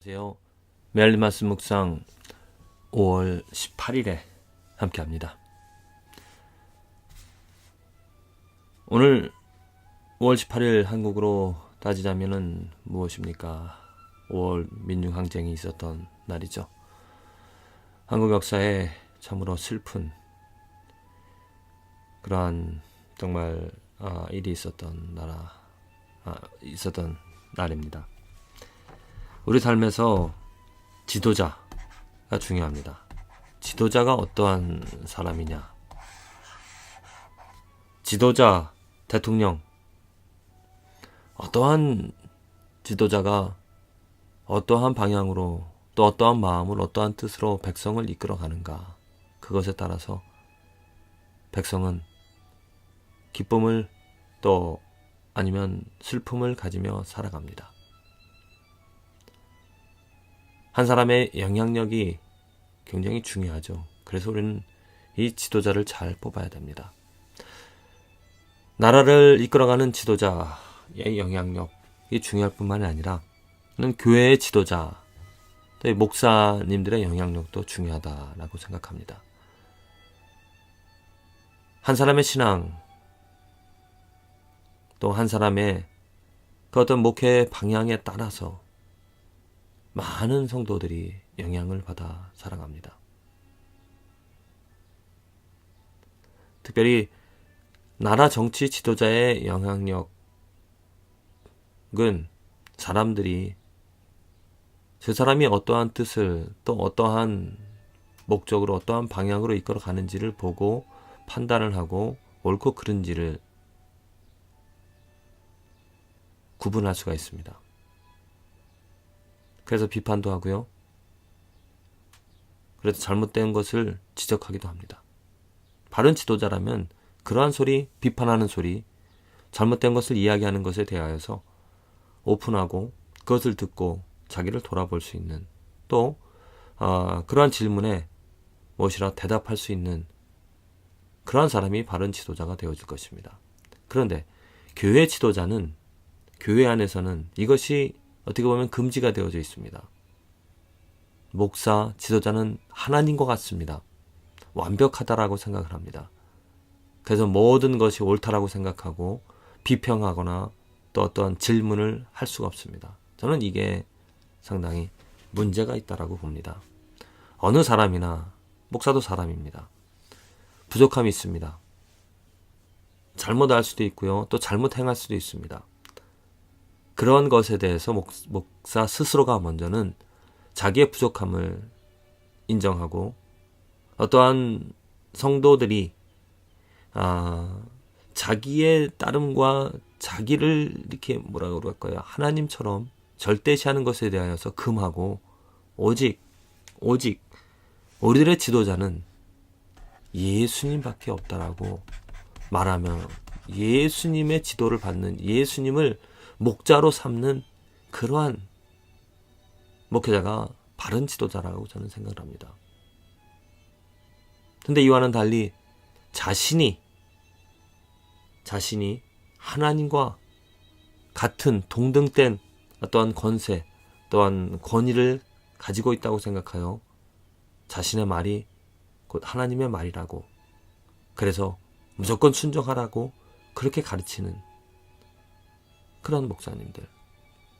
안녕하세요. 메알리 말씀 묵상 5월 18일에 함께합니다. 오늘 5월 18일 한국으로 따지자면은 무엇입니까? 5월 민중항쟁이 있었던 날이죠. 한국 역사에 참으로 슬픈 그러한 정말 일이 있었던 날입니다. 우리 삶에서 지도자가 중요합니다. 지도자가 어떠한 사람이냐? 지도자, 대통령, 어떠한 지도자가 어떠한 방향으로 또 어떠한 마음으로 어떠한 뜻으로 백성을 이끌어 가는가? 그것에 따라서 백성은 기쁨을 또 아니면 슬픔을 가지며 살아갑니다. 한 사람의 영향력이 굉장히 중요하죠. 그래서 우리는 이 지도자를 잘 뽑아야 됩니다. 나라를 이끌어가는 지도자의 영향력이 중요할 뿐만이 아니라 교회의 지도자, 또 목사님들의 영향력도 중요하다라고 생각합니다. 한 사람의 신앙, 또 한 사람의 그 어떤 목회 방향에 따라서 많은 성도들이 영향을 받아 살아갑니다. 특별히 나라 정치 지도자의 영향력은 사람들이 저 사람이 어떠한 뜻을 또 어떠한 목적으로 어떠한 방향으로 이끌어 가는지를 보고 판단을 하고 옳고 그른지를 구분할 수가 있습니다. 그래서 비판도 하고요. 그래서 잘못된 것을 지적하기도 합니다. 바른 지도자라면 그러한 소리, 비판하는 소리, 잘못된 것을 이야기하는 것에 대하여서 오픈하고 그것을 듣고 자기를 돌아볼 수 있는 또 그러한 질문에 무엇이라 대답할 수 있는 그러한 사람이 바른 지도자가 되어질 것입니다. 그런데 교회 지도자는 교회 안에서는 이것이 어떻게 보면 금지가 되어져 있습니다. 목사, 지도자는 하나님과 같습니다. 완벽하다라고 생각을 합니다. 그래서 모든 것이 옳다라고 생각하고 비평하거나 또 어떤 질문을 할 수가 없습니다. 저는 이게 상당히 문제가 있다라고 봅니다. 어느 사람이나 목사도 사람입니다. 부족함이 있습니다. 잘못할 수도 있고요. 또 잘못 행할 수도 있습니다. 그런 것에 대해서 목사 스스로가 먼저는 자기의 부족함을 인정하고 어떠한 성도들이 자기의 따름과 자기를 이렇게 뭐라고 그럴까요? 하나님처럼 절대시하는 것에 대하여서 금하고 오직 우리들의 지도자는 예수님밖에 없다라고 말하며 예수님의 지도를 받는 예수님을 목자로 삼는 그러한 목회자가 바른 지도자라고 저는 생각을 합니다. 근데 이와는 달리 자신이 하나님과 같은 동등된 어떠한 권세 또한 권위를 가지고 있다고 생각하여 자신의 말이 곧 하나님의 말이라고 그래서 무조건 순종하라고 그렇게 가르치는 그런 목사님들,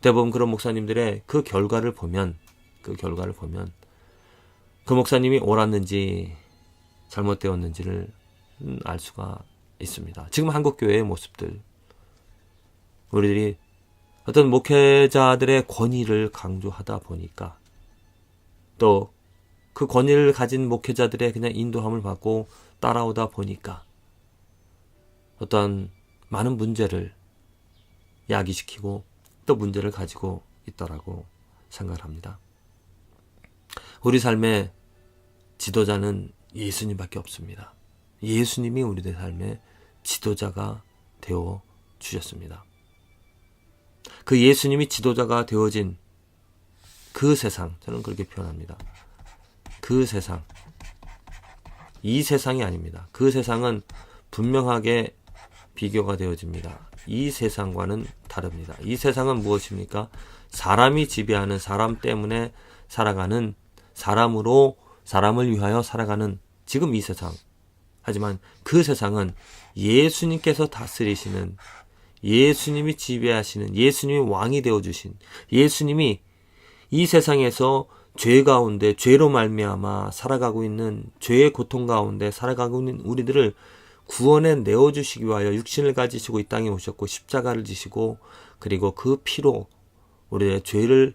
대부분 그런 목사님들의 그 결과를 보면 그 목사님이 옳았는지 잘못되었는지를 알 수가 있습니다. 지금 한국교회의 모습들, 우리들이 어떤 목회자들의 권위를 강조하다 보니까 또 그 권위를 가진 목회자들의 그냥 인도함을 받고 따라오다 보니까 어떤 많은 문제를 야기시키고 또 문제를 가지고 있다라고 생각을 합니다. 우리 삶의 지도자는 예수님밖에 없습니다. 예수님이 우리들 삶의 지도자가 되어 주셨습니다. 그 예수님이 지도자가 되어진 그 세상, 저는 그렇게 표현합니다. 그 세상, 이 세상이 아닙니다. 그 세상은 분명하게 비교가 되어집니다. 이 세상과는 다릅니다. 이 세상은 무엇입니까? 사람이 지배하는, 사람 때문에 살아가는, 사람을 위하여 살아가는 지금 이 세상. 하지만 그 세상은 예수님께서 다스리시는, 예수님이 지배하시는, 예수님이 왕이 되어주신, 예수님이 이 세상에서 죄 가운데, 죄로 말미암아 살아가고 있는, 죄의 고통 가운데 살아가고 있는 우리들을 구원해 내어주시기 위하여 육신을 가지시고 이 땅에 오셨고 십자가를 지시고 그리고 그 피로 우리의 죄를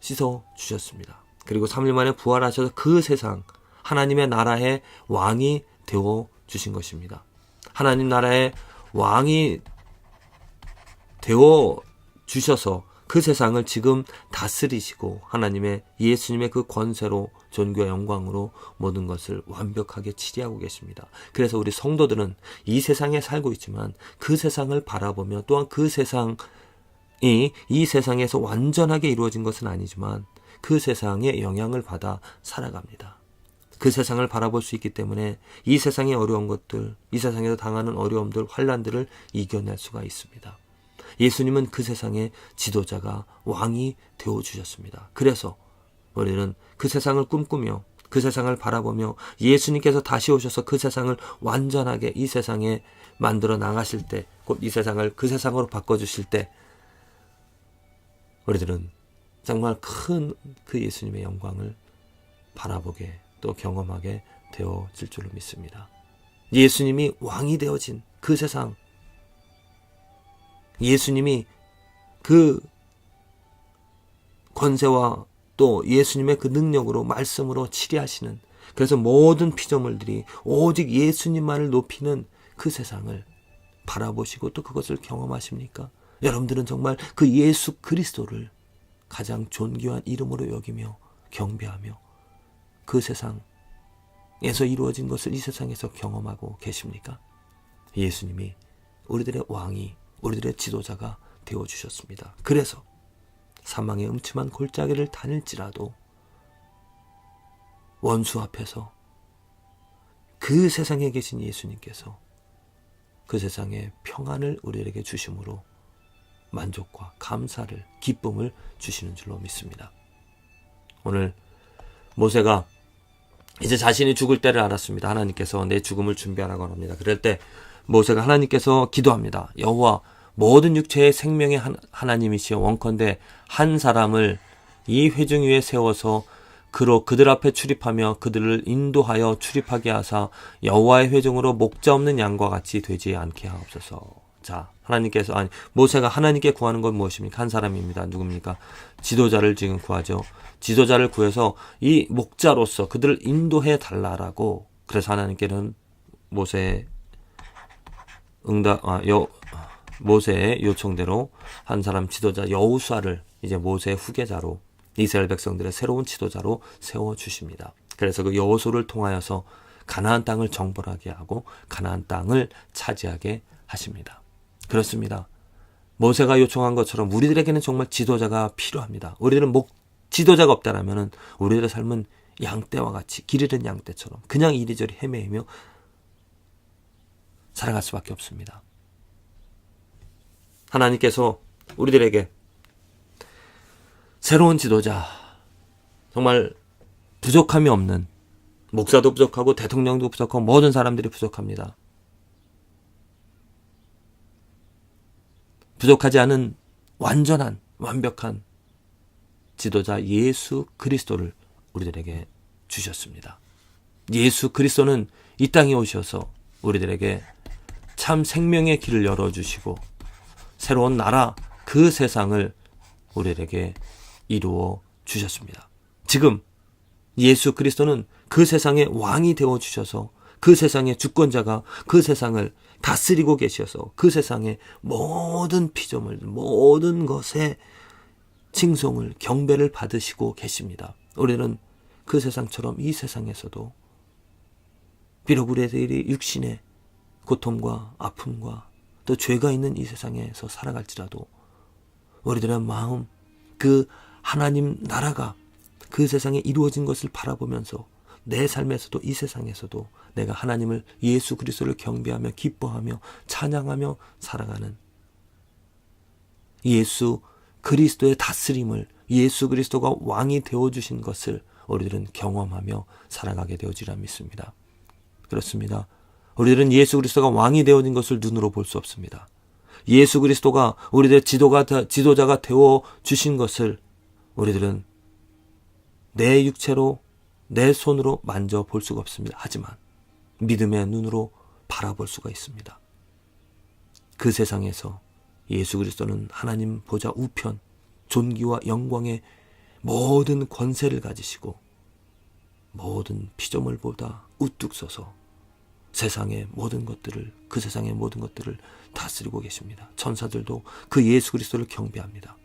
씻어 주셨습니다. 그리고 3일 만에 부활하셔서 그 세상 하나님의 나라의 왕이 되어 주신 것입니다. 하나님 나라의 왕이 되어 주셔서 그 세상을 지금 다스리시고 하나님의 예수님의 그 권세로 존귀와 영광으로 모든 것을 완벽하게 치리하고 계십니다. 그래서 우리 성도들은 이 세상에 살고 있지만 그 세상을 바라보며 또한 그 세상이 이 세상에서 완전하게 이루어진 것은 아니지만 그 세상의 영향을 받아 살아갑니다. 그 세상을 바라볼 수 있기 때문에 이 세상의 어려운 것들, 이 세상에서 당하는 어려움들, 환난들을 이겨낼 수가 있습니다. 예수님은 그 세상의 지도자가 왕이 되어주셨습니다. 그래서 우리는 그 세상을 꿈꾸며 그 세상을 바라보며 예수님께서 다시 오셔서 그 세상을 완전하게 이 세상에 만들어 나가실 때, 곧 이 세상을 그 세상으로 바꿔주실 때 우리들은 정말 큰 그 예수님의 영광을 바라보게 또 경험하게 되어질 줄로 믿습니다. 예수님이 왕이 되어진 그 세상, 예수님이 그 권세와 또 예수님의 그 능력으로 말씀으로 치리하시는, 그래서 모든 피조물들이 오직 예수님만을 높이는 그 세상을 바라보시고 또 그것을 경험하십니까? 여러분들은 정말 그 예수 그리스도를 가장 존귀한 이름으로 여기며 경배하며 그 세상에서 이루어진 것을 이 세상에서 경험하고 계십니까? 예수님이 우리들의 왕이, 우리들의 지도자가 되어주셨습니다. 그래서 사망의 음침한 골짜기를 다닐지라도 원수 앞에서 그 세상에 계신 예수님께서 그 세상의 평안을 우리에게 주심으로 만족과 감사를, 기쁨을 주시는 줄로 믿습니다. 오늘 모세가 이제 자신이 죽을 때를 알았습니다. 하나님께서 내 죽음을 준비하라고 합니다. 그럴 때 모세가 하나님께서 기도합니다. 여호와, 모든 육체의 생명의 하나님이시여, 원컨대 한 사람을 이 회중 위에 세워서 그들 앞에 출입하며 그들을 인도하여 출입하게 하사 여호와의 회중으로 목자 없는 양과 같이 되지 않게 하옵소서. 자, 모세가 하나님께 구하는 건 무엇입니까? 한 사람입니다. 누굽니까? 지도자를 지금 구하죠. 지도자를 구해서 이 목자로서 그들을 인도해 달라라고. 그래서 하나님께는 모세의 요청대로 한 사람 지도자 여호수아를 이제 모세의 후계자로, 이스라엘 백성들의 새로운 지도자로 세워주십니다. 그래서 그 여호수아를 통하여서 가나안 땅을 정벌하게 하고 가나안 땅을 차지하게 하십니다. 그렇습니다. 모세가 요청한 것처럼 우리들에게는 정말 지도자가 필요합니다. 우리들은 지도자가 없다라면 우리들의 삶은 양떼와 같이, 길 잃은 양떼처럼 그냥 이리저리 헤매이며 살아갈 수밖에 없습니다. 하나님께서 우리들에게 새로운 지도자, 정말 부족함이 없는, 목사도 부족하고 대통령도 부족하고 모든 사람들이 부족합니다. 부족하지 않은 완전한, 완벽한 지도자 예수 그리스도를 우리들에게 주셨습니다. 예수 그리스도는 이 땅에 오셔서 우리들에게 참 생명의 길을 열어주시고 새로운 나라, 그 세상을 우리에게 이루어 주셨습니다. 지금 예수 그리스도는 그 세상의 왕이 되어 주셔서 그 세상의 주권자가 그 세상을 다스리고 계셔서 그 세상의 모든 피조물, 모든 것에 칭송을, 경배를 받으시고 계십니다. 우리는 그 세상처럼 이 세상에서도 비록 우리들이 육신의 고통과 아픔과 또 죄가 있는 이 세상에서 살아갈지라도 우리들의 마음, 그 하나님 나라가 그 세상에 이루어진 것을 바라보면서 내 삶에서도 이 세상에서도 내가 하나님을, 예수 그리스도를 경배하며 기뻐하며 찬양하며 살아가는 예수 그리스도의 다스림을, 예수 그리스도가 왕이 되어주신 것을 우리들은 경험하며 살아가게 되어지리라 믿습니다. 그렇습니다. 우리들은 예수 그리스도가 왕이 되어진 것을 눈으로 볼 수 없습니다. 예수 그리스도가 우리들의 지도자가 되어주신 것을 우리들은 내 육체로, 내 손으로 만져볼 수가 없습니다. 하지만 믿음의 눈으로 바라볼 수가 있습니다. 그 세상에서 예수 그리스도는 하나님 보좌 우편, 존귀와 영광의 모든 권세를 가지시고 모든 피조물보다 우뚝 서서 세상의 모든 것들을, 그 세상의 모든 것들을 다스리고 계십니다. 천사들도 그 예수 그리스도를 경배합니다.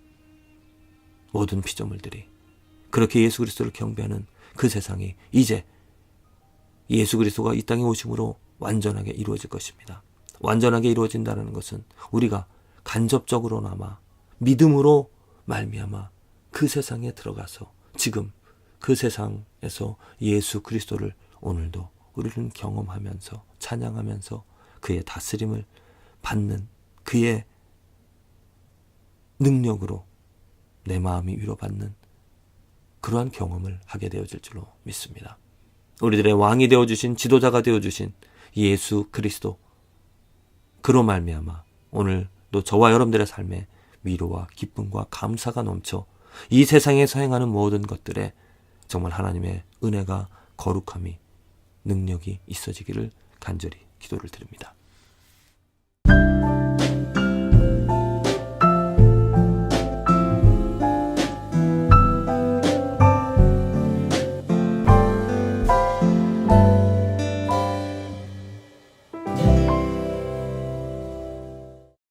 모든 피조물들이 그렇게 예수 그리스도를 경배하는 그 세상이 이제 예수 그리스도가 이 땅에 오심으로 완전하게 이루어질 것입니다. 완전하게 이루어진다는 것은 우리가 간접적으로나마 믿음으로 말미암아 그 세상에 들어가서 지금 그 세상에서 예수 그리스도를 오늘도 우리는 경험하면서 찬양하면서 그의 다스림을 받는 그의 능력으로 내 마음이 위로받는 그러한 경험을 하게 되어질 줄로 믿습니다. 우리들의 왕이 되어주신, 지도자가 되어주신 예수 그리스도, 그로 말미암아 오늘도 저와 여러분들의 삶에 위로와 기쁨과 감사가 넘쳐 이 세상에서 행하는 모든 것들에 정말 하나님의 은혜가, 거룩함이, 능력이 있어지기를 간절히 기도를 드립니다.